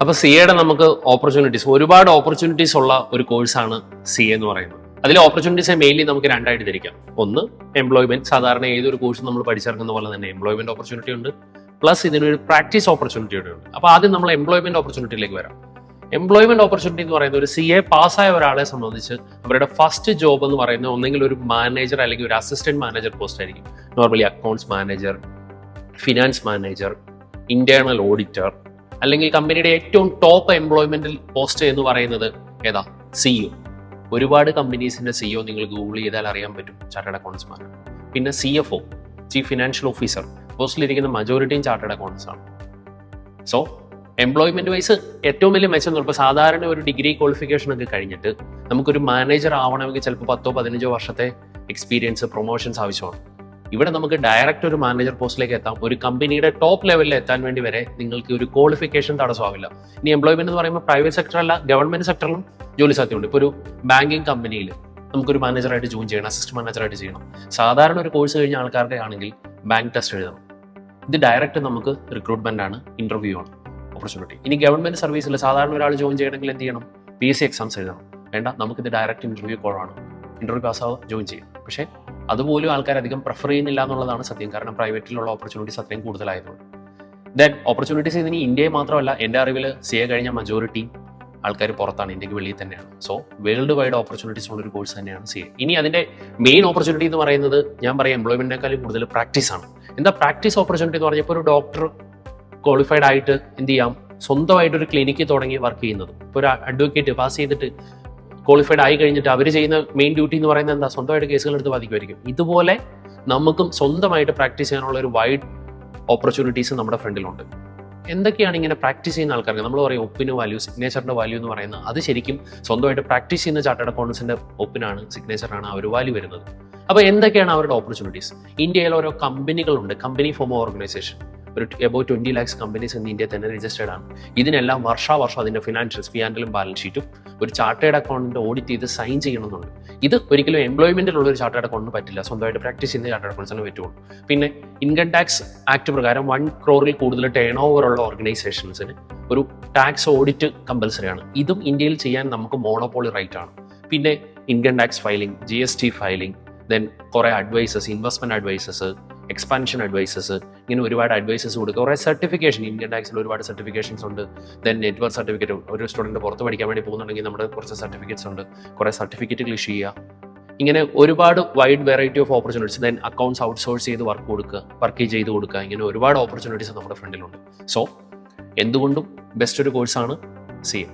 അപ്പോൾ CA നമുക്ക് ഒരുപാട് ഓപ്പർച്യൂണിറ്റീസ് ഉള്ള ഒരു കോഴ്സാണ് CA എന്ന് പറയുന്നത്. അതിൽ ഓപ്പർച്യൂണിറ്റീസ് മെയിൻലി നമുക്ക് രണ്ടായിട്ട് തിരിക്കാം. ഒന്ന്, എംപ്ലോയ്മെന്റ്. സാധാരണ ഏതൊരു കോഴ്സും നമ്മൾ പഠിച്ചിറങ്ങുന്ന പോലെ തന്നെ എംപ്ലോയ്മെന്റ് ഓപ്പർച്യൂണിറ്റി ഉണ്ട്, പ്ലസ് ഇതിനൊരു പ്രാക്ടീസ് ഓപ്പർച്യൂണിറ്റി ഉണ്ട്. അപ്പോൾ ആദ്യം നമ്മൾ എംപ്ലോയ്മെന്റ് ഓപ്പർച്യൂണിറ്റിയിലേക്ക് വരാം. എംപ്ലോയ്മെന്റ് ഓപ്പർച്യൂണിറ്റി എന്ന് പറയുന്നത് ഒരു CA പാസ്സായ ഒരാളെ സംബന്ധിച്ച് അവരുടെ ഫസ്റ്റ് ജോബ് എന്ന് പറയുന്നത് ഒന്നെങ്കിൽ ഒരു മാനേജർ അല്ലെങ്കിൽ ഒരു അസിസ്റ്റന്റ് മാനേജർ പോസ്റ്റ് ആയിരിക്കും. Normally accounts manager, finance manager, internal auditor, അല്ലെങ്കിൽ കമ്പനിയുടെ ഏറ്റവും ടോപ്പ് എംപ്ലോയ്മെന്റിൽ പോസ്റ്റ് എന്ന് പറയുന്നത് ഏതാ? CEO. ഒരുപാട് കമ്പനീസിന്റെ CEO നിങ്ങൾ ഗൂഗിൾ ചെയ്താൽ അറിയാൻ പറ്റും, ചാർട്ടേഡ് അക്കൗണ്ട്സ്മാൻ. പിന്നെ CFO, ചീഫ് ഫിനാൻഷ്യൽ ഓഫീസർ, പോസ്റ്റിലിരിക്കുന്ന മജോറിറ്റിയും ചാർട്ടേഡ് അക്കൗണ്ട്സ് ആണ്. സോ എംപ്ലോയ്മെന്റ് വൈസ് ഏറ്റവും വലിയ മെച്ചം എന്ന് പറയുമ്പോൾ സാധാരണ ഒരു ഡിഗ്രി ക്വാളിഫിക്കേഷൻ ഒക്കെ കഴിഞ്ഞിട്ട് നമുക്കൊരു മാനേജർ ആവണമെങ്കിൽ ചിലപ്പോൾ 10-15 വർഷത്തെ എക്സ്പീരിയൻസ്, പ്രൊമോഷൻസ് ആവശ്യമാണ്. ഇവിടെ നമുക്ക് ഡയറക്റ്റ് ഒരു മാനേജർ പോസ്റ്റിലേക്ക് എത്താം. ഒരു കമ്പനിയുടെ ടോപ്പ് ലെവലിൽ എത്താൻ വേണ്ടി വരെ നിങ്ങൾക്ക് ഒരു ക്വാളിഫിക്കേഷൻ തടസ്സമാവില്ല. ഇനി എംപ്ലോയ്മെന്റ് എന്ന് പറയുമ്പോൾ പ്രൈവറ്റ് സെക്ടർ അല്ല, ഗവൺമെന്റ് സെക്ടറിലും ജോലി സാധ്യതയുണ്ട്. ഇപ്പോൾ ഒരു ബാങ്കിങ് കമ്പനിയിൽ നമുക്കൊരു മാനേജറായിട്ട് ജോയിൻ ചെയ്യണം, അസിസ്റ്റന്റ് മാനേജറായിട്ട് ചെയ്യണം. സാധാരണ ഒരു കോഴ്സ് കഴിഞ്ഞ ആൾക്കാരുടെ ആണെങ്കിൽ ബാങ്ക് ടെസ്റ്റ് എഴുതണം. ഇത് ഡയറക്റ്റ് നമുക്ക് റിക്രൂട്ട്മെന്റ് ആണ്, ഇന്റർവ്യൂ ആണ് ഓപ്പർച്യൂണിറ്റി. ഇനി ഗവൺമെന്റ് സർവീസിൽ സാധാരണ ഒരാൾ ജോയിൻ ചെയ്യണമെങ്കിൽ എന്ത് ചെയ്യണം? PSC എക്സാംസ് എഴുതണം. വേണ്ട, നമുക്കിത് ഡയറക്റ്റ് ഇന്റർവ്യൂ കോളാണ്. ഇന്റർവ്യൂ പാസ്സാവുക, ജോയിൻ ചെയ്യും. പക്ഷേ അതുപോലും ആൾക്കാർ അധികം പ്രിഫർ ചെയ്യുന്നില്ല എന്നുള്ളതാണ് സത്യം. കാരണം പ്രൈവറ്റിലുള്ള ഓപ്പർച്യൂണിറ്റീസ് അത്രയും കൂടുതലായതുകൊണ്ട്. ദെൻ ഓപ്പർച്യൂണിറ്റീസ് ഇതിന് ഇന്ത്യയിൽ മാത്രമല്ല, എൻ്റെ അറിവിൽ CA കഴിഞ്ഞ മജോറിറ്റി ആൾക്കാർ പുറത്താണ്, ഇന്ത്യക്ക് വെളിയിൽ തന്നെയാണ്. സോ വേൾഡ് വൈഡ് ഓപ്പർച്യൂണിറ്റീസ് ഉള്ള ഒരു കോഴ്സ് തന്നെയാണ് CA. ഇനി അതിൻ്റെ മെയിൻ ഓപ്പർച്യൂണിറ്റി എന്ന് പറയുന്നത് ഞാൻ പറയാം എംപ്ലോയ്മെന്റിനേക്കാളും കൂടുതൽ പ്രാക്ടീസ് ആണ്. എന്താ പ്രാക്ടീസ് ഓപ്പർച്യൂണിറ്റി എന്ന് പറഞ്ഞപ്പോൾ ഒരു ഡോക്ടർ ക്വാളിഫൈഡ് ആയിട്ട് എന്ത് ചെയ്യാം? സ്വന്തമായിട്ടൊരു ക്ലിനിക്ക് തുടങ്ങി വർക്ക് ചെയ്യുന്നത്. ഇപ്പോൾ ഒരു അഡ്വക്കേറ്റ് പാസ് ചെയ്തിട്ട് ക്വാളിഫൈഡ് ആയി കഴിഞ്ഞിട്ട് അവർ ചെയ്യുന്ന മെയിൻ ഡ്യൂട്ടി എന്ന് പറയുന്നത് എന്താ? സ്വന്തമായിട്ട് കേസുകൾ എടുത്ത് ബാധിക്കുമായിരിക്കും. ഇതുപോലെ നമുക്കും സ്വന്തമായിട്ട് പ്രാക്ടീസ് ചെയ്യാനുള്ള ഒരു വൈഡ് ഓപ്പർച്യൂണിറ്റീസ് നമ്മുടെ ഫ്രണ്ടിലുണ്ട്. എന്തൊക്കെയാണ് ഇങ്ങനെ പ്രാക്ടീസ് ചെയ്യുന്ന ആൾക്കാർക്ക്? നമ്മൾ പറയും ഒപ്പിന് വാല്യൂ, സിഗ്നേച്ചറിന്റെ വാല്യൂ എന്ന് പറയുന്നത് അത് ശരിക്കും സ്വന്തമായിട്ട് പ്രാക്ടീസ് ചെയ്യുന്ന ചാർട്ടേഡ് അക്കൗണ്ടൻസിന്റെ ഒപ്പിനാണ്, സിഗ്നേച്ചറാണ് ആ ഒരു വാല്യൂ വരുന്നത്. അപ്പോൾ എന്തൊക്കെയാണ് അവരുടെ ഓപ്പർച്യൂണിറ്റീസ്? ഇന്ത്യയിൽ ഓരോ കമ്പനികളുണ്ട്, കമ്പനി ഫോം ഓർഗനൈസേഷൻ. ഒരു എബൌട്ട് 20 lakhs കമ്പനീസ് ഇന്ന് ഇന്ത്യയിൽ തന്നെ രജിസ്റ്റേർഡ് ആണ്. ഇതിനെല്ലാം വർഷാവർഷം അതിന്റെ ഫിനാൻഷ്യൽസ്, P&L ബാലൻസ് ഷീറ്റും ഒരു ചാർട്ടേഡ് അക്കൗണ്ടന്റ് ഓഡിറ്റ് ചെയ്ത് സൈൻ ചെയ്യണമെന്നുണ്ട്. ഇത് ഒരിക്കലും എംപ്ലോയ്മെന്റിലുള്ള ഒരു ചാർട്ടേഡ് അക്കൗണ്ടിന് പറ്റില്ല, സ്വന്തമായിട്ട് പ്രാക്ടീസ് ചെയ്യുന്ന ചാർട്ടേഡ് അക്കൗണ്ട്സിന് പറ്റുള്ളൂ. പിന്നെ ഇൻകം ടാക്സ് ആക്ട് പ്രകാരം 1 crore കൂടുതൽ ടേൺ ഓവർ ഉള്ള ഓർഗനൈസേഷൻസിന് ഒരു ടാക്സ് ഓഡിറ്റ് കമ്പൽസറി ആണ്. ഇതും ഇന്ത്യയിൽ ചെയ്യാൻ നമുക്ക് മോണോപോളി റൈറ്റ് ആണ്. പിന്നെ income tax filing, GST filing, then കുറേ advises, investment advises, expansion advises, ഇങ്ങനെ ഒരുപാട് അഡ്വൈസസ് കൊടുക്കുക. കുറേ സർട്ടിഫിക്കേഷൻ, ഇന്ത്യൻ ടാക്സിൽ ഒരുപാട് സർട്ടിഫിക്കേഷൻസ് ഉണ്ട്. ദെൻ നെറ്റ്വർക്ക് സർട്ടിഫിക്കറ്റ്, ഒരു സ്റ്റുഡൻറ്റ് പുറത്ത് പഠിക്കാൻ വേണ്ടി പോകുന്നുണ്ടെങ്കിൽ നമ്മുടെ കുറച്ച് സർട്ടിഫിക്കറ്റ്സ് ഉണ്ട്, കുറേ സർട്ടിഫിക്കറ്റുകൾ ഇഷ്യൂ ചെയ്യുക. ഇങ്ങനെ ഒരുപാട് wide variety of opportunities. Then accounts outsource ചെയ്ത് വർക്ക് ചെയ്ത് കൊടുക്കുക. ഇങ്ങനെ ഒരുപാട് ഓപ്പർച്യൂണിറ്റീസ് നമ്മുടെ ഫ്രണ്ടിലുണ്ട്. സോ എന്തുകൊണ്ടും ബെസ്റ്റ് ഒരു കോഴ്സാണ് CA.